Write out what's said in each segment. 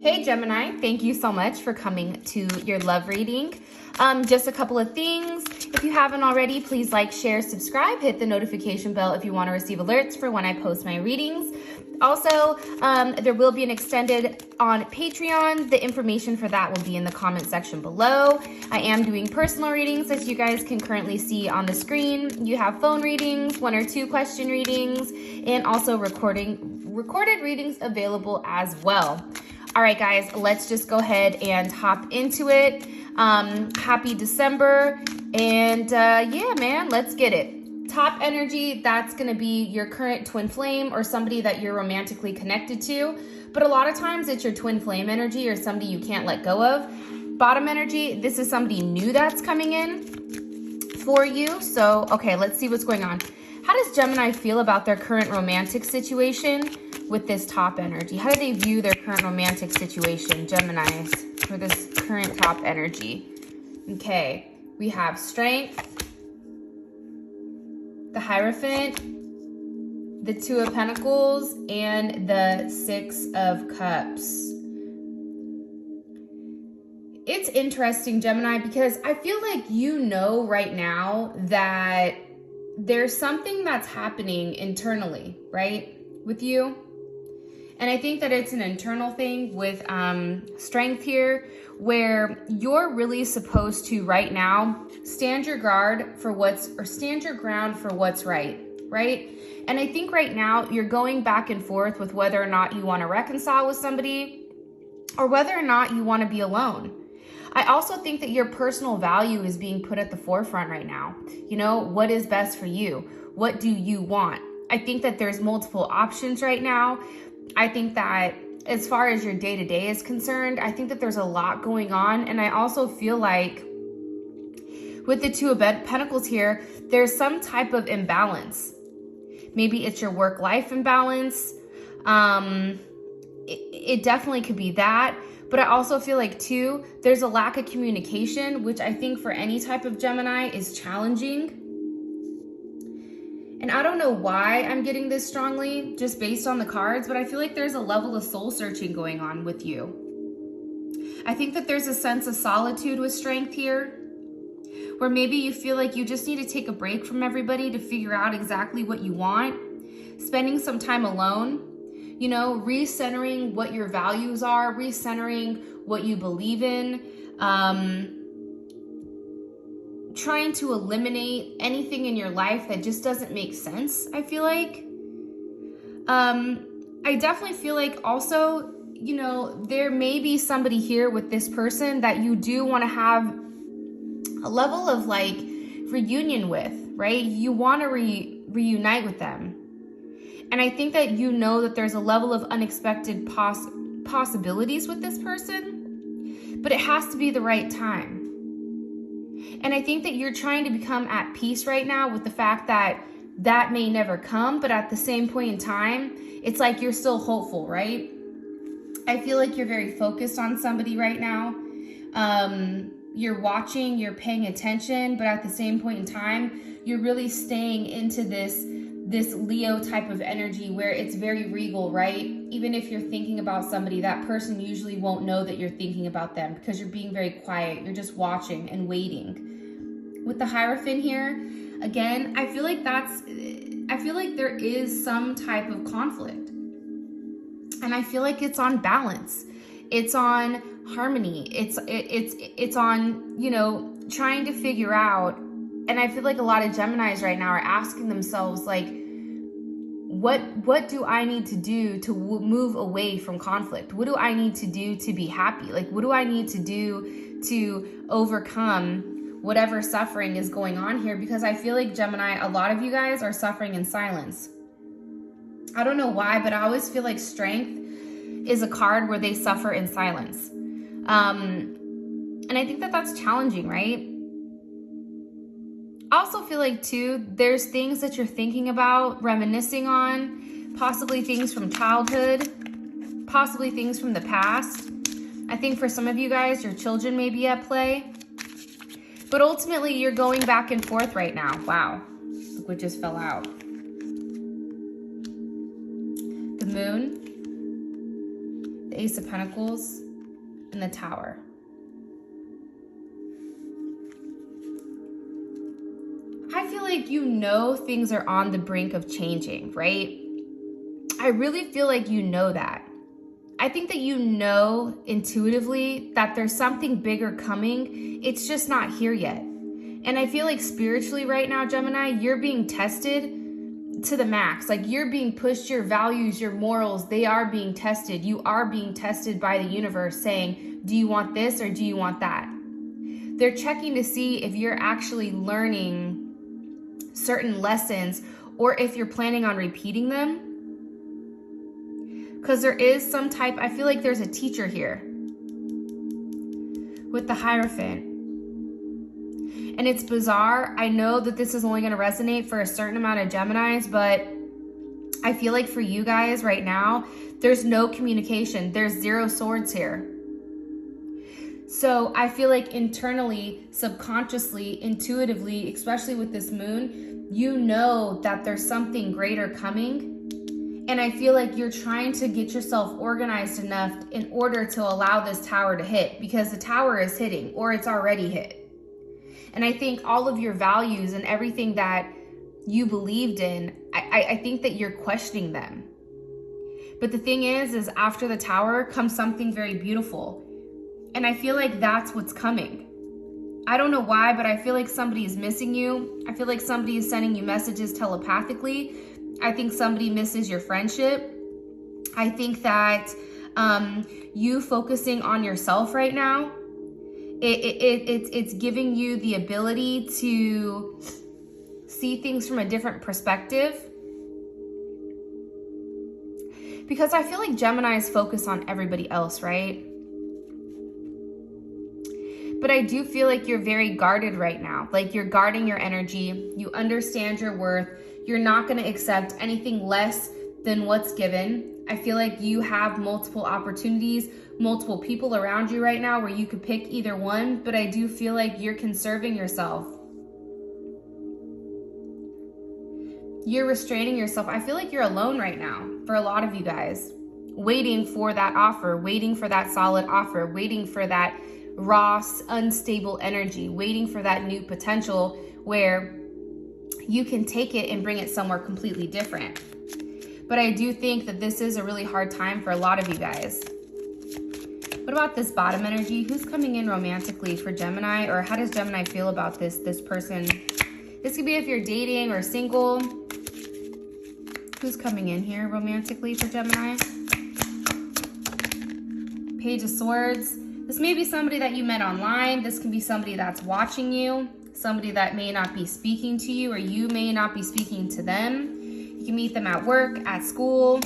Hey Gemini, thank you so much for coming to your love reading. Just a couple of things. If you haven't already, please like, share, subscribe, hit the notification bell if you want to receive alerts for when I post my readings. Also, there will be an extended on Patreon. The information for that will be in the comment section below. I am doing personal readings, as you guys can currently see on the screen. You have phone readings, 1 or 2 question readings, and also recorded readings available as well. All right, guys, let's just go ahead and hop into it. Happy December. And yeah, man, let's get it. Top energy, that's going to be your current twin flame or somebody that you're romantically connected to. But a lot of times it's your twin flame energy or somebody you can't let go of. Bottom energy, this is somebody new that's coming in for you. So, okay, let's see what's going on. How does Gemini feel about their current romantic situation with this top energy? How do they view their current romantic situation, Geminis, for this current top energy? Okay, we have Strength, the Hierophant, the 2 of Pentacles, and the 6 of Cups. It's interesting, Gemini, because I feel like you know right now that there's something that's happening internally, right, with you. And I think that it's an internal thing with Strength here, where you're really supposed to right now stand your ground for what's right, right? And I think right now you're going back and forth with whether or not you want to reconcile with somebody or whether or not you want to be alone. I also think that your personal value is being put at the forefront right now. You know, what is best for you? What do you want? I think that there's multiple options right now. I think that as far as your day-to-day is concerned, I think that there's a lot going on. And I also feel like with the 2 of Pentacles here, there's some type of imbalance. Maybe it's your work-life imbalance. It definitely could be that. But I also feel like, too, there's a lack of communication, which I think for any type of Gemini is challenging. And I don't know why I'm getting this strongly, just based on the cards, but I feel like there's a level of soul searching going on with you. I think that there's a sense of solitude with Strength here, where maybe you feel like you just need to take a break from everybody to figure out exactly what you want, spending some time alone. You know, recentering what your values are, recentering what you believe in, trying to eliminate anything in your life that just doesn't make sense, I feel like. I definitely feel like also, you know, there may be somebody here with this person that you do want to have a level of like reunion with, right? You want to reunite with them. And I think that you know that there's a level of unexpected possibilities with this person, but it has to be the right time. And I think that you're trying to become at peace right now with the fact that that may never come, but at the same point in time, it's like you're still hopeful, right? I feel like you're very focused on somebody right now. You're watching, you're paying attention, but at the same point in time, you're really staying into this Leo type of energy where it's very regal, right? Even if you're thinking about somebody, that person usually won't know that you're thinking about them because you're being very quiet. You're just watching and waiting. With the Hierophant here, again, I feel like there is some type of conflict. And I feel like it's on balance. It's on harmony. It's on, you know, trying to figure out. And I feel like a lot of Geminis right now are asking themselves, like, what do I need to do to move away from conflict? What do I need to do to be happy? Like, what do I need to do to overcome whatever suffering is going on here? Because I feel like, Gemini, a lot of you guys are suffering in silence. I don't know why, but I always feel like Strength is a card where they suffer in silence. And I think that that's challenging, right? I also feel like, too, there's things that you're thinking about, reminiscing on, possibly things from childhood, possibly things from the past. I think for some of you guys, your children may be at play. But ultimately, you're going back and forth right now. Wow. Look what just fell out. The Moon, the Ace of Pentacles, and the Tower. I feel like you know things are on the brink of changing, right? I really feel like you know that. I think that you know intuitively that there's something bigger coming. It's just not here yet. And I feel like spiritually right now, Gemini, you're being tested to the max. Like you're being pushed, your values, your morals, they are being tested. You are being tested by the universe saying, do you want this or do you want that? They're checking to see if you're actually learning certain lessons or if you're planning on repeating them. Because there is some type, I feel like there's a teacher here with the Hierophant. And it's bizarre. I know that this is only going to resonate for a certain amount of Geminis, but I feel like for you guys right now, there's no communication. There's 0 swords here. So I feel like internally, subconsciously, intuitively, especially with this moon, you know that there's something greater coming. And I feel like you're trying to get yourself organized enough in order to allow this tower to hit, because the tower is hitting or it's already hit. And I think all of your values and everything that you believed in, I think that you're questioning them. But the thing is after the tower comes something very beautiful. And I feel like that's what's coming. I don't know why, but I feel like somebody is missing you. I feel like somebody is sending you messages telepathically. I think somebody misses your friendship. I think that you focusing on yourself right now, it's giving you the ability to see things from a different perspective. Because I feel like Geminis focus on everybody else, right? But I do feel like you're very guarded right now. Like you're guarding your energy. You understand your worth. You're not going to accept anything less than what's given. I feel like you have multiple opportunities, multiple people around you right now where you could pick either one, but I do feel like you're conserving yourself. You're restraining yourself. I feel like you're alone right now for a lot of you guys, waiting for that offer, waiting for that solid offer, waiting for that raw, unstable energy, waiting for that new potential where you can take it and bring it somewhere completely different. But I do think that this is a really hard time for a lot of you guys. What about this bottom energy? Who's coming in romantically for Gemini, or how does Gemini feel about this person? This could be if you're dating or single. Who's coming in here romantically for Gemini? Page of Swords. This may be somebody that you met online. This can be somebody that's watching you, somebody that may not be speaking to you, or you may not be speaking to them. You can meet them at work, at school.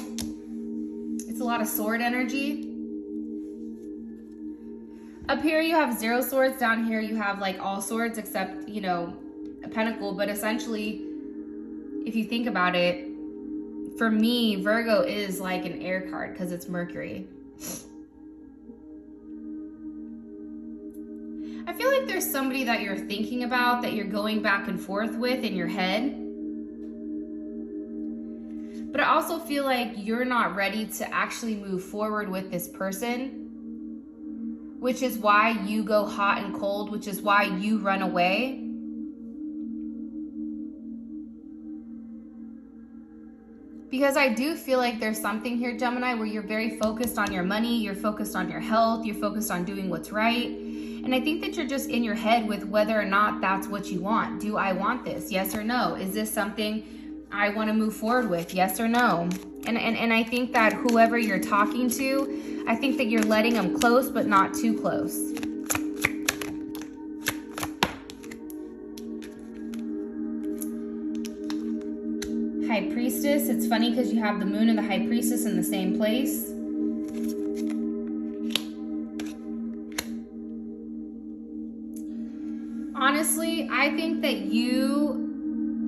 It's a lot of sword energy. Up here you have 0 swords. Down here you have like all swords except, you know, a pentacle. But essentially, if you think about it, for me, Virgo is like an air card because it's Mercury. I feel like there's somebody that you're thinking about, that you're going back and forth with in your head. But I also feel like you're not ready to actually move forward with this person, which is why you go hot and cold, which is why you run away. Because I do feel like there's something here, Gemini, where you're very focused on your money, you're focused on your health, you're focused on doing what's right. And I think that you're just in your head with whether or not that's what you want. Do I want this? Yes or no? Is this something I want to move forward with? Yes or no? And I think that whoever you're talking to, I think that you're letting them close, but not too close. High Priestess. It's funny because you have the Moon and the High Priestess in the same place. Honestly, I think that you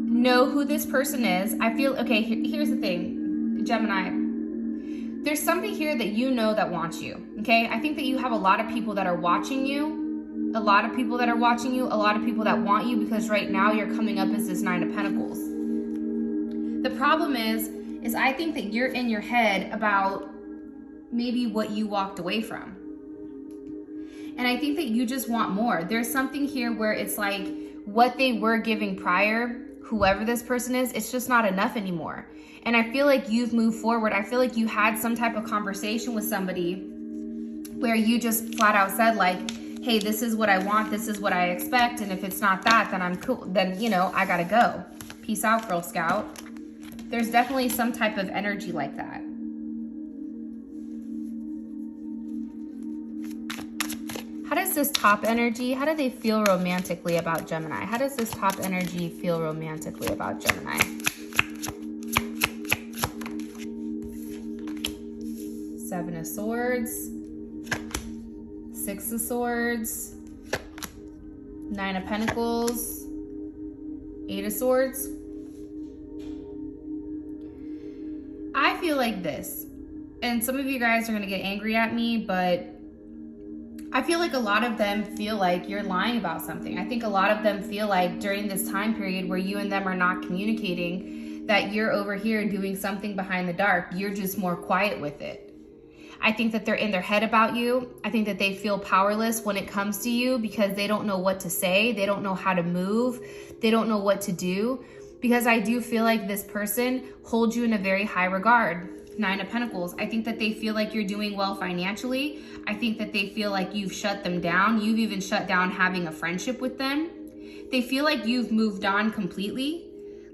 know who this person is. I feel, okay, here's the thing, Gemini. There's somebody here that you know that wants you, okay? I think that you have a lot of people that are watching you, a lot of people that are watching you, a lot of people that want you, because right now you're coming up as this 9 of Pentacles. The problem is I think that you're in your head about maybe what you walked away from. And I think that you just want more. There's something here where it's like what they were giving prior, whoever this person is, it's just not enough anymore. And I feel like you've moved forward. I feel like you had some type of conversation with somebody where you just flat out said like, hey, this is what I want. This is what I expect. And if it's not that, then I'm cool. Then, you know, I gotta go. Peace out, Girl Scout. There's definitely some type of energy like that. How does this top energy, how do they feel romantically about Gemini? How does this top energy feel romantically about Gemini? Seven of Swords, Six of Swords, Nine of Pentacles, Eight of Swords. I feel like this, and some of you guys are going to get angry at me, but I feel like a lot of them feel like you're lying about something. I think a lot of them feel like during this time period where you and them are not communicating, that you're over here doing something behind the dark. You're just more quiet with it. I think that they're in their head about you. I think that they feel powerless when it comes to you because they don't know what to say. They don't know how to move. They don't know what to do. Because I do feel like this person holds you in a very high regard. Nine of Pentacles. I think that they feel like you're doing well financially. I think that they feel like you've shut them down. You've even shut down having a friendship with them. They feel like you've moved on completely.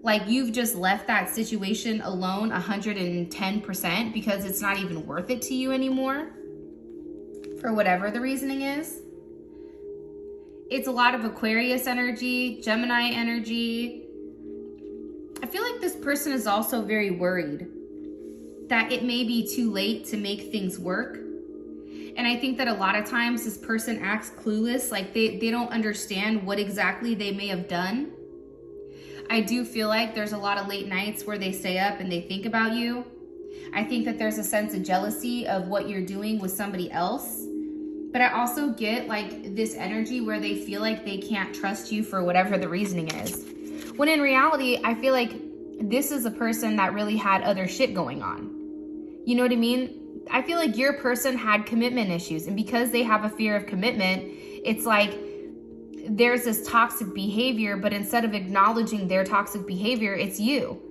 Like you've just left that situation alone 110% because it's not even worth it to you anymore. For whatever the reasoning is. It's a lot of Aquarius energy, Gemini energy. I feel like this person is also very worried that it may be too late to make things work. And I think that a lot of times this person acts clueless, like they don't understand what exactly they may have done. I do feel like there's a lot of late nights where they stay up and they think about you. I think that there's a sense of jealousy of what you're doing with somebody else. But I also get like this energy where they feel like they can't trust you for whatever the reasoning is. When in reality, I feel like this is a person that really had other shit going on. You know what I mean? I feel like your person had commitment issues, and because they have a fear of commitment, it's like there's this toxic behavior, but instead of acknowledging their toxic behavior, it's you.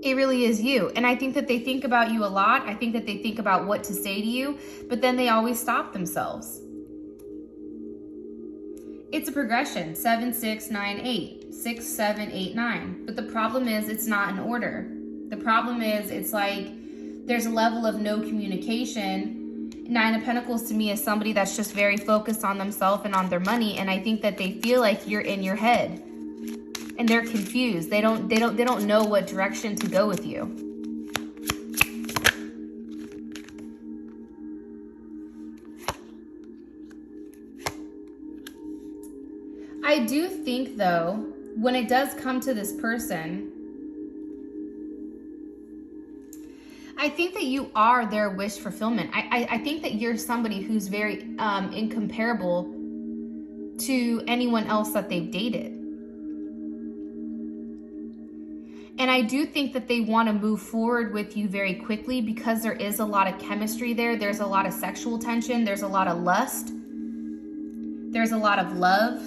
It really is you. And I think that they think about you a lot. I think that they think about what to say to you, but then they always stop themselves. It's a progression, 7, 6, 9, 8, 6, 7, 8, 9. But the problem is it's not in order. The problem is it's like there's a level of no communication. Nine of Pentacles to me is somebody that's just very focused on themselves and on their money. And I think that they feel like you're in your head and they're confused. They don't know what direction to go with you. I do think though, when it does come to this person, I think that you are their wish fulfillment. I think that you're somebody who's very incomparable to anyone else that they've dated. And I do think that they want to move forward with you very quickly because there is a lot of chemistry there. There's a lot of sexual tension. There's a lot of lust. There's a lot of love.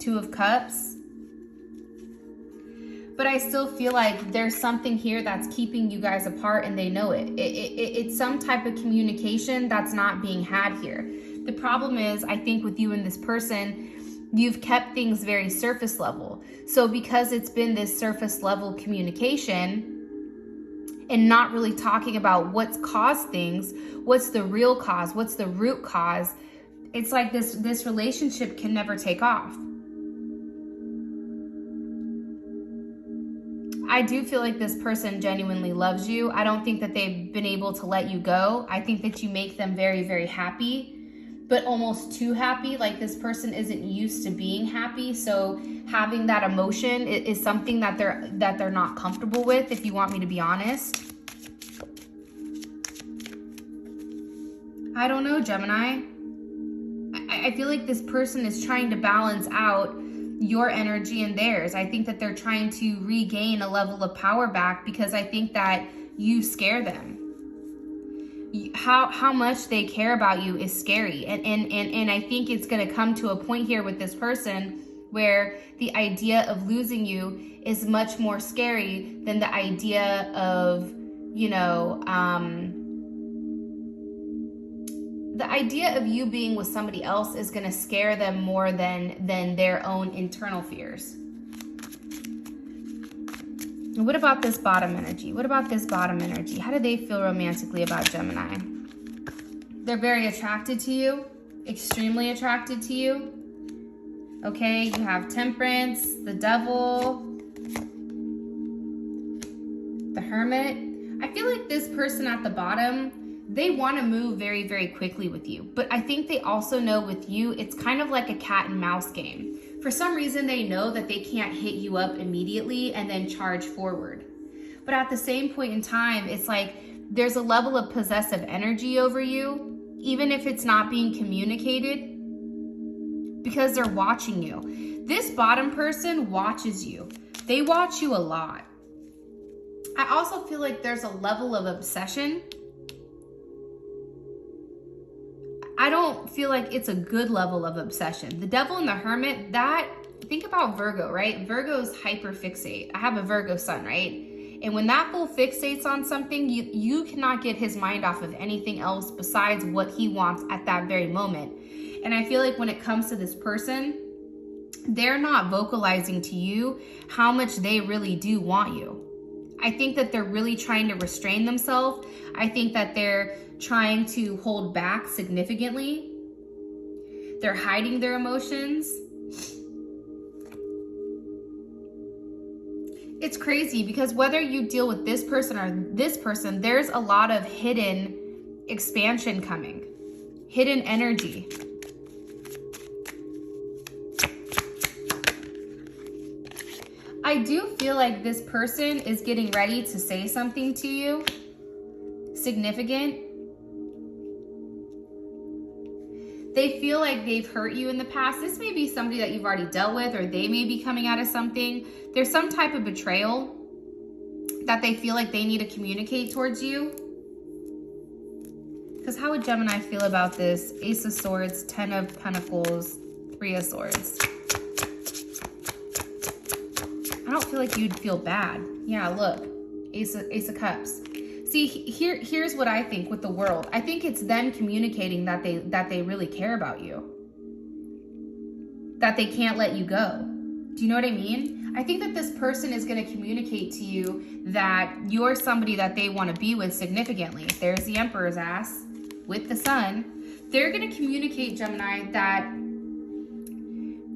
Two of Cups. But I still feel like there's something here that's keeping you guys apart and they know it. It's some type of communication that's not being had here. The problem is, I think with you and this person, you've kept things very surface level. So because it's been this surface level communication and not really talking about what's caused things, what's the real cause, what's the root cause, it's like this relationship can never take off. I do feel like this person genuinely loves you. I don't think that they've been able to let you go. I think that you make them very, very happy, but almost too happy. Like this person isn't used to being happy. So having that emotion is something that they're not comfortable with, if you want me to be honest. I don't know, Gemini. I feel like this person is trying to balance out your energy and theirs. I think that they're trying to regain a level of power back because I think that you scare them. how much they care about you is scary. And I think it's going to come to a point here with this person where the idea of losing you is much more scary than the idea of, you know, the idea of you being with somebody else is going to scare them more than their own internal fears. What about this bottom energy? What about this bottom energy? How do they feel romantically about Gemini? They're very attracted to you, extremely attracted to you. Okay, you have Temperance, the Devil, the Hermit. I feel like this person at the bottom, they want to move very, very quickly with you. But I think they also know with you, it's kind of like a cat and mouse game. For some reason, they know that they can't hit you up immediately and then charge forward. But at the same point in time, it's like there's a level of possessive energy over you, even if it's not being communicated, because they're watching you. This bottom person watches you. They watch you a lot. I also feel like there's a level of obsession. I don't feel like it's a good level of obsession. The Devil and the Hermit, think about Virgo, right? Virgo's hyper fixate. I have a Virgo sun, right? And when that fool fixates on something, you cannot get his mind off of anything else besides what he wants at that very moment. And I feel like when it comes to this person, they're not vocalizing to you how much they really do want you. I think that they're really trying to restrain themselves. I think that they're trying to hold back significantly. They're hiding their emotions. It's crazy because whether you deal with this person or this person, there's a lot of hidden expansion coming, hidden energy. I do feel like this person is getting ready to say something to you significant. They feel like they've hurt you in the past. This may be somebody that you've already dealt with, or they may be coming out of something. There's some type of betrayal that they feel like they need to communicate towards you. Because how would Gemini feel about this? Ace of Swords, Ten of Pentacles, Three of Swords. I don't feel like you'd feel bad. Yeah, look, Ace of Cups. See, here's what I think with the World. I think it's them communicating that they really care about you. That they can't let you go. Do you know what I mean? I think that this person is going to communicate to you that you're somebody that they want to be with significantly. There's the Emperor's ass with the Sun. They're going to communicate, Gemini, that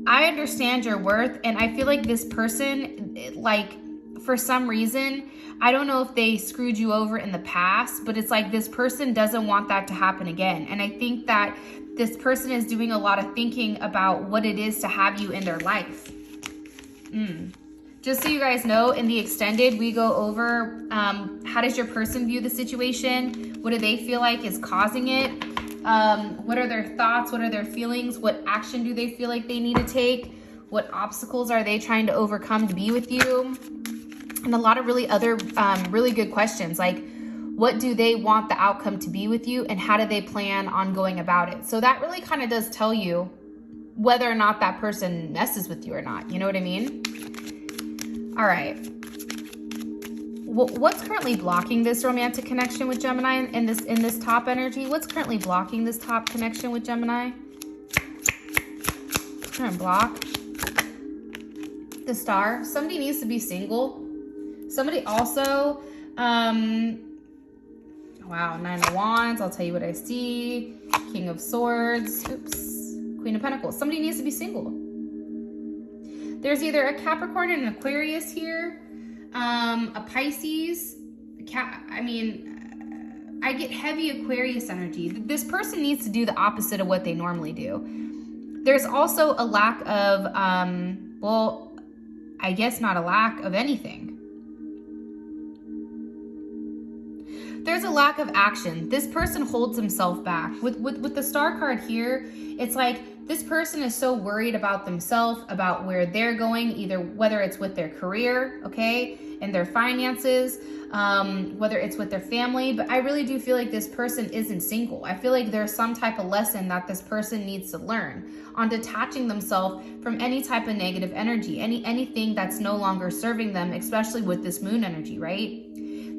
I understand your worth, and I feel like this person, like, for some reason, I don't know if they screwed you over in the past, but it's like this person doesn't want that to happen again. And I think that this person is doing a lot of thinking about what it is to have you in their life. Just so you guys know, in the extended, we go over how does your person view the situation? What do they feel like is causing it? What are their thoughts? What are their feelings? What action do they feel like they need to take? What obstacles are they trying to overcome to be with you? And a lot of really other really good questions, like what do they want the outcome to be with you, and how do they plan on going about it? So that really kind of does tell you whether or not that person messes with you or not. You know what I mean? All right. What's currently blocking this romantic connection with Gemini in this top energy? What's currently blocking this top connection with Gemini? Trying to block the Star. Somebody needs to be single. Somebody also, wow, Nine of Wands. I'll tell you what I see. King of Swords. Oops. Queen of Pentacles. Somebody needs to be single. There's either a Capricorn and an Aquarius here. A Pisces. I get heavy Aquarius energy. This person needs to do the opposite of what they normally do. There's also a lack of, well, I guess not a lack of anything. There's a lack of action. This person holds himself back. With the Star card here, it's like this person is so worried about themselves, about where they're going, either whether it's with their career, okay, and their finances, whether it's with their family. But I really do feel like this person isn't single. I feel like there's some type of lesson that this person needs to learn on detaching themselves from any type of negative energy, anything that's no longer serving them, especially with this moon energy, right?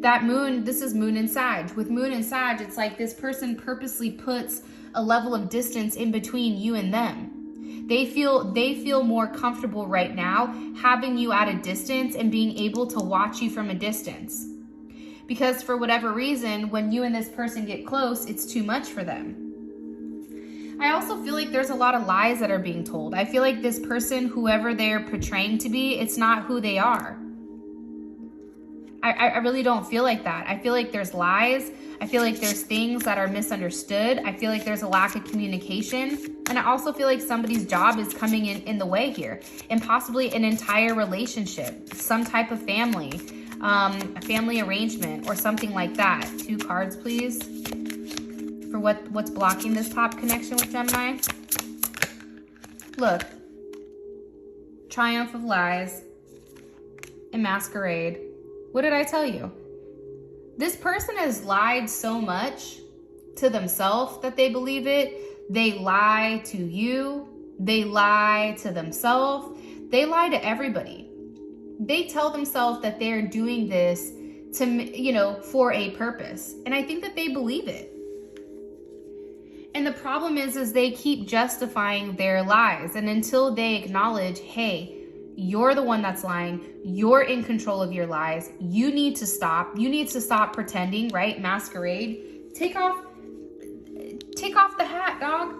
That moon, this is moon and Sag. With moon and Sag, it's like this person purposely puts a level of distance in between you and them. They feel more comfortable right now having you at a distance and being able to watch you from a distance. Because for whatever reason, when you and this person get close, it's too much for them. I also feel like there's a lot of lies that are being told. I feel like this person, whoever they're portraying to be, it's not who they are. I really don't feel like that. I feel like there's lies. I feel like there's things that are misunderstood. I feel like there's a lack of communication. And I also feel like somebody's job is coming in the way here, and possibly an entire relationship, some type of family, a family arrangement or something like that. 2 cards, please, for what's blocking this top connection with Gemini. Look, Triumph of Lies and Masquerade. What did I tell you? This person has lied so much to themselves that they believe it. They lie to you. They lie to themselves. They lie to everybody. They tell themselves that they're doing this to, for a purpose. And I think that they believe it. And the problem is they keep justifying their lies. And until they acknowledge, hey, you're the one that's lying. You're in control of your lies. You need to stop. You need to stop pretending, right? Masquerade. Take off the hat, dog.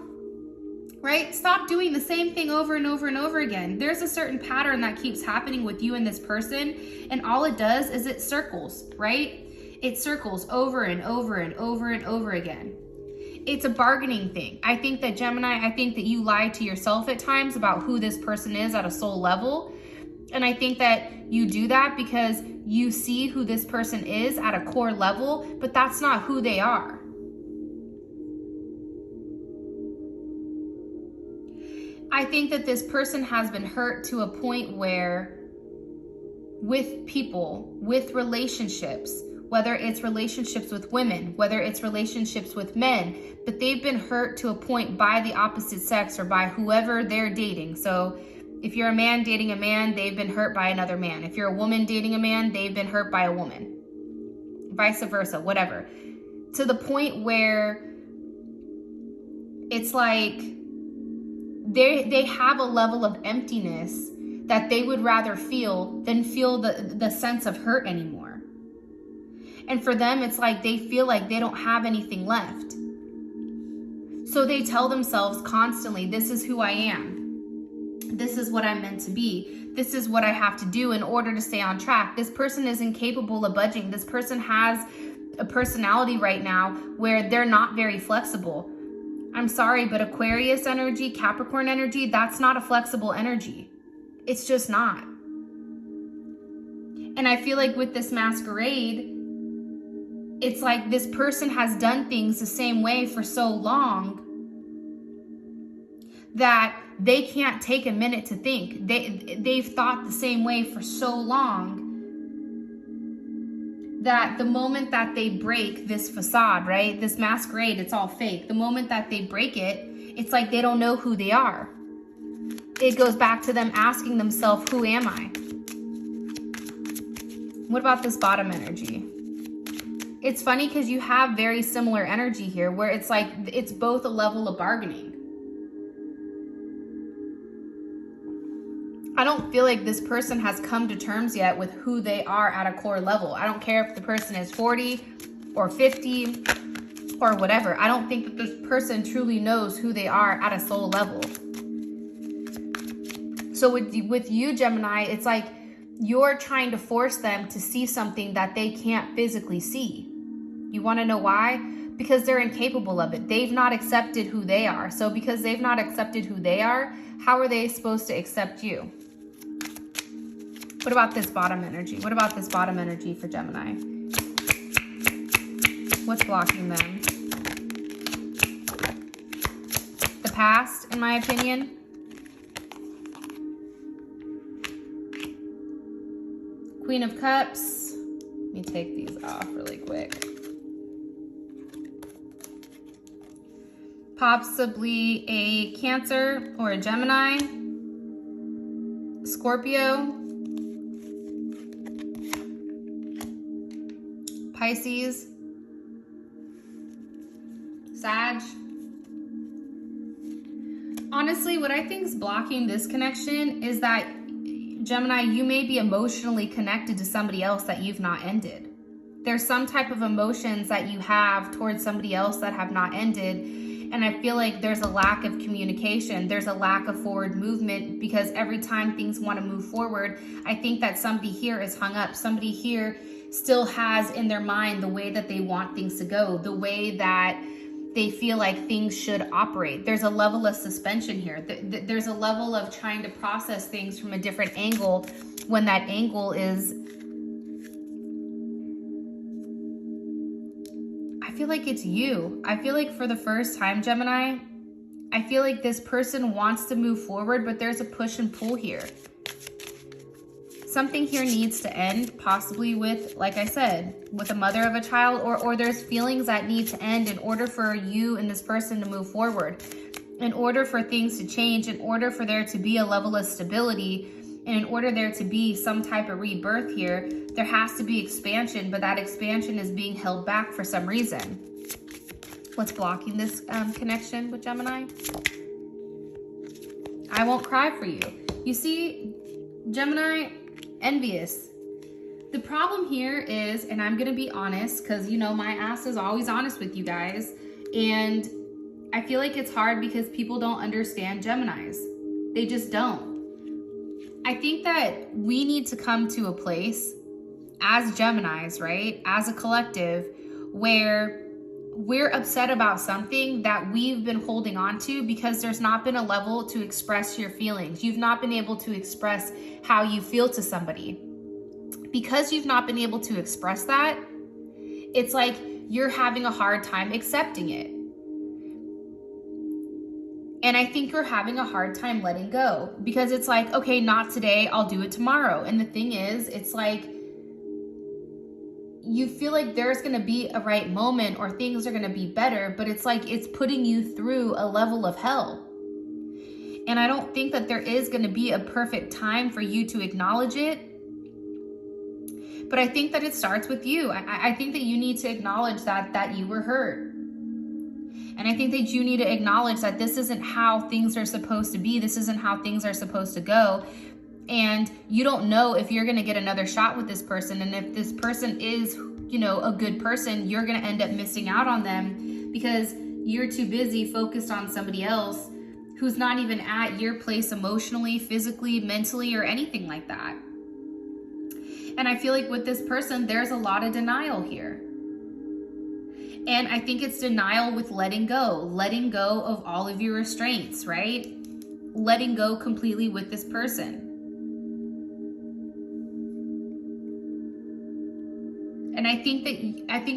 Right? Stop doing the same thing over and over and over again. There's a certain pattern that keeps happening with you and this person, and all it does is it circles, right? It circles over and over and over and over again. It's a bargaining thing. I think that Gemini, I think that you lie to yourself at times about who this person is at a soul level. And I think that you do that because you see who this person is at a core level, but that's not who they are. I think that this person has been hurt to a point where with people, with relationships, whether it's relationships with women, whether it's relationships with men, but they've been hurt to a point by the opposite sex or by whoever they're dating. So if you're a man dating a man, they've been hurt by another man. If you're a woman dating a man, they've been hurt by a woman. Vice versa, whatever. To the point where it's like they have a level of emptiness that they would rather feel than feel the sense of hurt anymore. And for them, it's like they feel like they don't have anything left. So they tell themselves constantly, this is who I am. This is what I'm meant to be. This is what I have to do in order to stay on track. This person is incapable of budging. This person has a personality right now where they're not very flexible. I'm sorry, but Aquarius energy, Capricorn energy, that's not a flexible energy. It's just not. And I feel like with this Masquerade, it's like this person has done things the same way for so long that they can't take a minute to think. They've thought the same way for so long that the moment that they break this facade, right? This masquerade, it's all fake. The moment that they break it, it's like they don't know who they are. It goes back to them asking themselves, who am I? What about this bottom energy? It's funny because you have very similar energy here where it's like it's both a level of bargaining. I don't feel like this person has come to terms yet with who they are at a core level. I don't care if the person is 40 or 50 or whatever. I don't think that this person truly knows who they are at a soul level. So with you, Gemini, it's like you're trying to force them to see something that they can't physically see. You want to know why? Because they're incapable of it. They've not accepted who they are. So because they've not accepted who they are, how are they supposed to accept you? What about this bottom energy? What about this bottom energy for Gemini? What's blocking them? The past, in my opinion. Queen of Cups. Let me take these off really quick. Possibly a Cancer or a Gemini. Scorpio. Pisces. Sag. Honestly, what I think is blocking this connection is that, Gemini, you may be emotionally connected to somebody else that you've not ended. There's some type of emotions that you have towards somebody else that have not ended. And I feel like there's a lack of communication. There's a lack of forward movement, because every time things want to move forward, I think that somebody here is hung up. Somebody here still has in their mind the way that they want things to go, the way that they feel like things should operate. There's a level of suspension here. There's a level of trying to process things from a different angle, when that angle is, I feel like it's you. I feel like for the first time, Gemini, I feel like this person wants to move forward, but there's a push and pull here. Something here needs to end, possibly with, like I said, with a mother of a child, or there's feelings that need to end in order for you and this person to move forward, in order for things to change, in order for there to be a level of stability, and in order there to be some type of rebirth here. There has to be expansion, but that expansion is being held back for some reason. What's blocking this connection with Gemini? I won't cry for you. You see, Gemini, envious. The problem here is, and I'm gonna be honest, because you know my ass is always honest with you guys, and I feel like it's hard because people don't understand Geminis. They just don't. I think that we need to come to a place as Geminis, right, as a collective, where we're upset about something that we've been holding on to because there's not been a level to express your feelings. You've not been able to express how you feel to somebody. Because you've not been able to express that, it's like you're having a hard time accepting it. And I think you're having a hard time letting go, because it's like, okay, not today, I'll do it tomorrow. And the thing is, it's like, you feel like there's going to be a right moment or things are going to be better, but it's like it's putting you through a level of hell. And I don't think that there is going to be a perfect time for you to acknowledge it. But I think that it starts with you. I think that you need to acknowledge that you were hurt. And I think that you need to acknowledge that this isn't how things are supposed to be. This isn't how things are supposed to go. And you don't know if you're going to get another shot with this person. And if this person is, you know, a good person, you're going to end up missing out on them because you're too busy focused on somebody else who's not even at your place emotionally, physically, mentally, or anything like that. And I feel like with this person, there's a lot of denial here. And I think it's denial with letting go of all of your restraints, right? Letting go completely with this person. And I think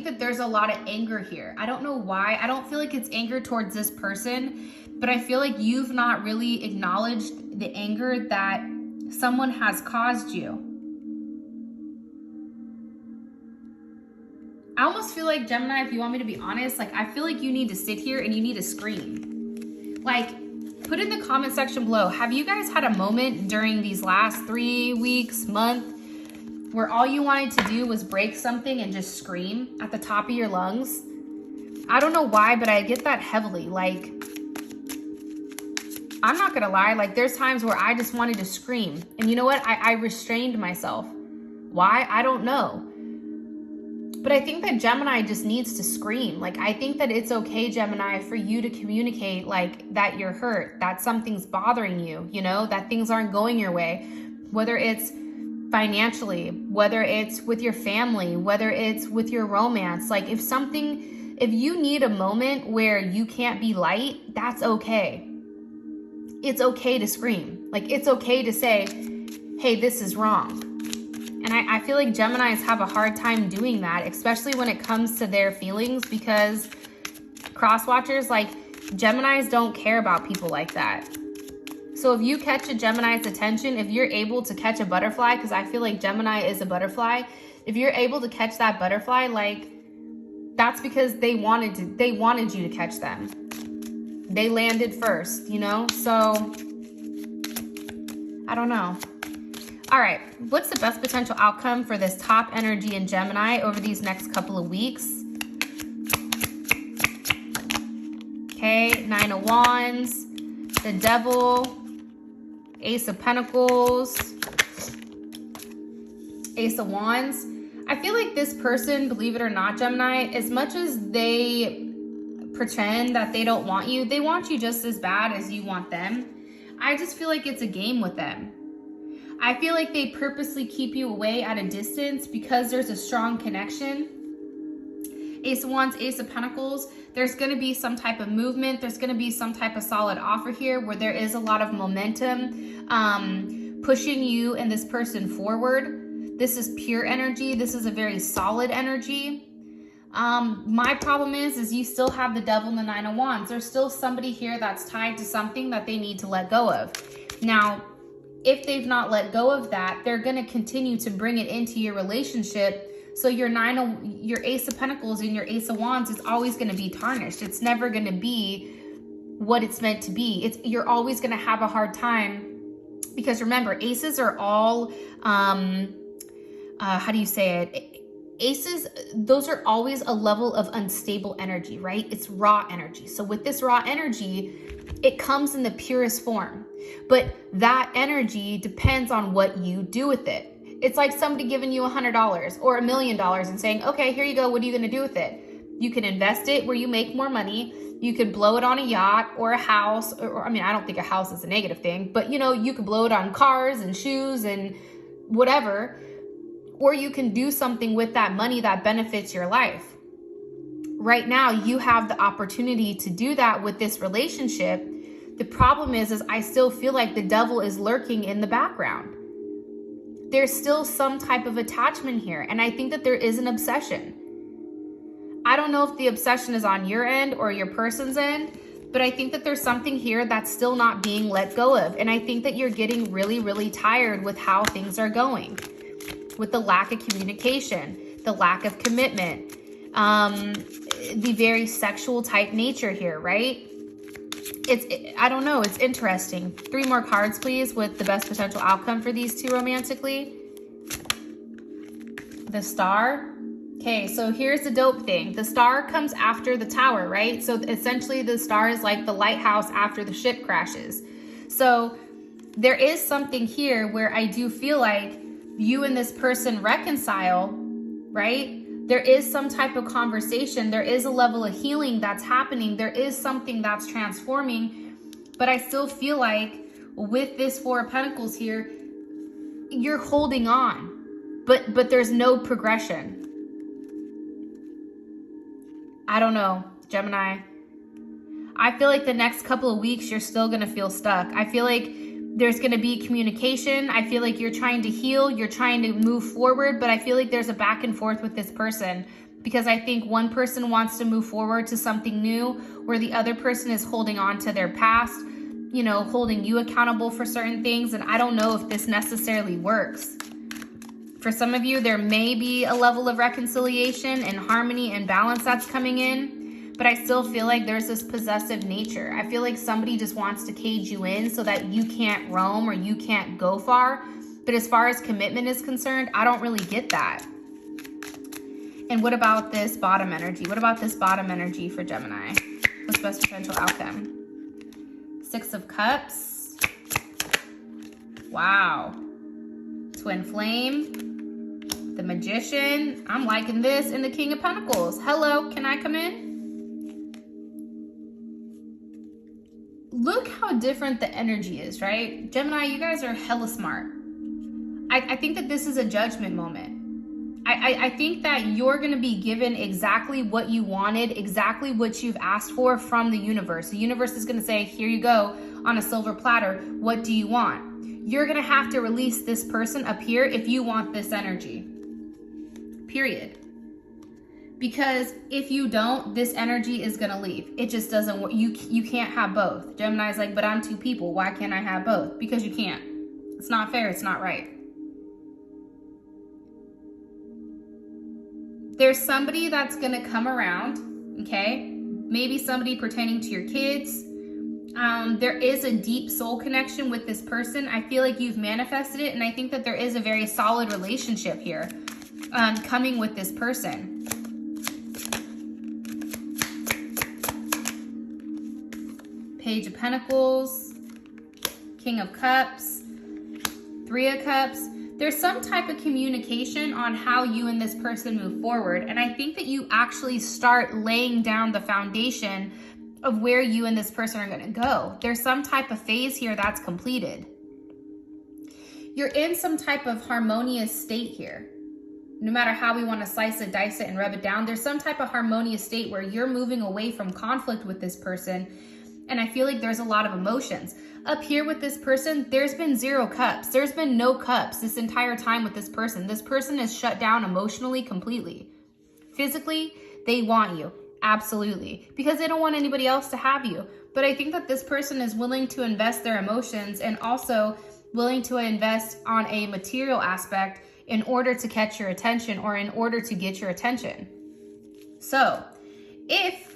that there's a lot of anger here. I don't know why. I don't feel like it's anger towards this person, but I feel like you've not really acknowledged the anger that someone has caused you. I almost feel like, Gemini, if you want me to be honest, like I feel like you need to sit here and you need to scream. Like, put in the comment section below, have you guys had a moment during these last 3 weeks, month, where all you wanted to do was break something and just scream at the top of your lungs? I don't know why, but I get that heavily. Like, I'm not gonna lie, like there's times where I just wanted to scream. And you know what? I restrained myself. Why? I don't know. But I think that Gemini just needs to scream. Like, I think that it's okay, Gemini, for you to communicate like that you're hurt, that something's bothering you, you know, that things aren't going your way, whether it's financially, whether it's with your family, whether it's with your romance. Like if you need a moment where you can't be light, that's okay. It's okay to scream. Like it's okay to say, hey, this is wrong. And I feel like Geminis have a hard time doing that, especially when it comes to their feelings, because cross watchers, like, Geminis don't care about people like that. So if you catch a Gemini's attention, if you're able to catch a butterfly, because I feel like Gemini is a butterfly, if you're able to catch that butterfly, like, that's because they wanted you to catch them. They landed first, you know? So I don't know. All right, what's the best potential outcome for this top energy in Gemini over these next couple of weeks? Okay, 9 of Wands, the Devil, Ace of Pentacles, Ace of Wands. I feel like this person, believe it or not, Gemini, as much as they pretend that they don't want you, they want you just as bad as you want them. I just feel like it's a game with them. I feel like they purposely keep you away at a distance because there's a strong connection. Ace of Wands, Ace of Pentacles, there's going to be some type of movement. There's going to be some type of solid offer here where there is a lot of momentum pushing you and this person forward. This is pure energy. This is a very solid energy. My problem is you still have the Devil and the 9 of Wands. There's still somebody here that's tied to something that they need to let go of. Now, if they've not let go of that, they're going to continue to bring it into your relationship. So your Ace of Pentacles and your Ace of Wands is always going to be tarnished. It's never going to be what it's meant to be. You're always going to have a hard time, because remember, aces are all, how do you say it? Aces, those are always a level of unstable energy, right? It's raw energy. So with this raw energy, it comes in the purest form, but that energy depends on what you do with it. It's like somebody giving you $100 or $1 million and saying, okay, here you go. What are you going to do with it? You can invest it where you make more money. You could blow it on a yacht or a house, or I mean, I don't think a house is a negative thing, but you know, you could blow it on cars and shoes and whatever, or you can do something with that money that benefits your life. Right now, you have the opportunity to do that with this relationship. The problem is I still feel like the Devil is lurking in the background. There's still some type of attachment here. And I think that there is an obsession. I don't know if the obsession is on your end or your person's end, but I think that there's something here that's still not being let go of. And I think that you're getting really, really tired with how things are going, with the lack of communication, the lack of commitment, the very sexual type nature here, right? I don't know. It's interesting. 3 more cards, please, with the best potential outcome for these two romantically. The Star. Okay, so here's the dope thing. The Star comes after the Tower, right? So essentially the Star is like the lighthouse after the ship crashes. So there is something here where I do feel like you and this person reconcile, right? There is some type of conversation. There is a level of healing that's happening. There is something that's transforming. But I still feel like with this 4 of Pentacles here, you're holding on, but there's no progression. I don't know, Gemini. I feel like the next couple of weeks, you're still going to feel stuck. I feel like there's going to be communication. I feel like you're trying to heal. You're trying to move forward, but I feel like there's a back and forth with this person, because I think one person wants to move forward to something new where the other person is holding on to their past, you know, holding you accountable for certain things. And I don't know if this necessarily works. For some of you, there may be a level of reconciliation and harmony and balance that's coming in, but I still feel like there's this possessive nature. I feel like somebody just wants to cage you in so that you can't roam or you can't go far. But as far as commitment is concerned, I don't really get that. And what about this bottom energy? What about this bottom energy for Gemini? What's best potential outcome? 6 of Cups. Wow. Twin Flame. The Magician. I'm liking this. And the King of Pentacles. Hello, can I come in? Look how different the energy is, right? Gemini, you guys are hella smart. I think that this is a judgment moment. I think that you're going to be given exactly what you wanted, exactly what you've asked for from the universe. The universe is going to say, here you go on a silver platter. What do you want? you're going to have to release this person up here if you want this energy. Period. Because if you don't, this energy is going to leave. It just doesn't work. You can't have both. Gemini's like, but I'm two people. Why can't I have both? Because you can't. It's not fair. It's not right. There's somebody that's going to come around, okay? Maybe somebody pertaining to your kids. There is a deep soul connection with this person. I feel like you've manifested it, and I think that there is a very solid relationship here coming with this person. Page of Pentacles, King of Cups, Three of Cups. There's some type of communication on how you and this person move forward. And I think that you actually start laying down the foundation of where you and this person are going to go. There's some type of phase here that's completed. You're in some type of harmonious state here. No matter how we want to slice it, dice it, and rub it down, there's some type of harmonious state where you're moving away from conflict with this person. And I feel like there's a lot of emotions. Up here with this person, there's been 0 cups. There's been no cups this entire time with this person. This person is shut down emotionally completely. Physically, they want you. Absolutely. Because they don't want anybody else to have you. But I think that this person is willing to invest their emotions and also willing to invest on a material aspect in order to catch your attention or in order to get your attention. So,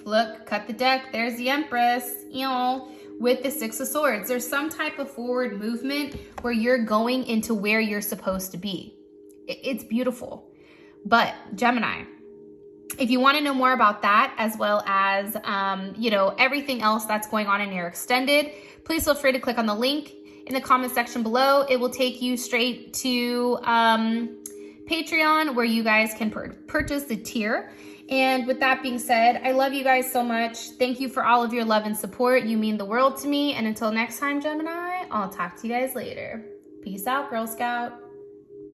look, cut the deck, there's the Empress, with the Six of Swords. There's some type of forward movement where you're going into where you're supposed to be. It's beautiful. But Gemini, if you want to know more about that, as well as, everything else that's going on in your extended, please feel free to click on the link in the comment section below. It will take you straight to Patreon, where you guys can purchase the tier. And with that being said, I love you guys so much. Thank you for all of your love and support. You mean the world to me. And until next time, Gemini, I'll talk to you guys later. Peace out, Girl Scout.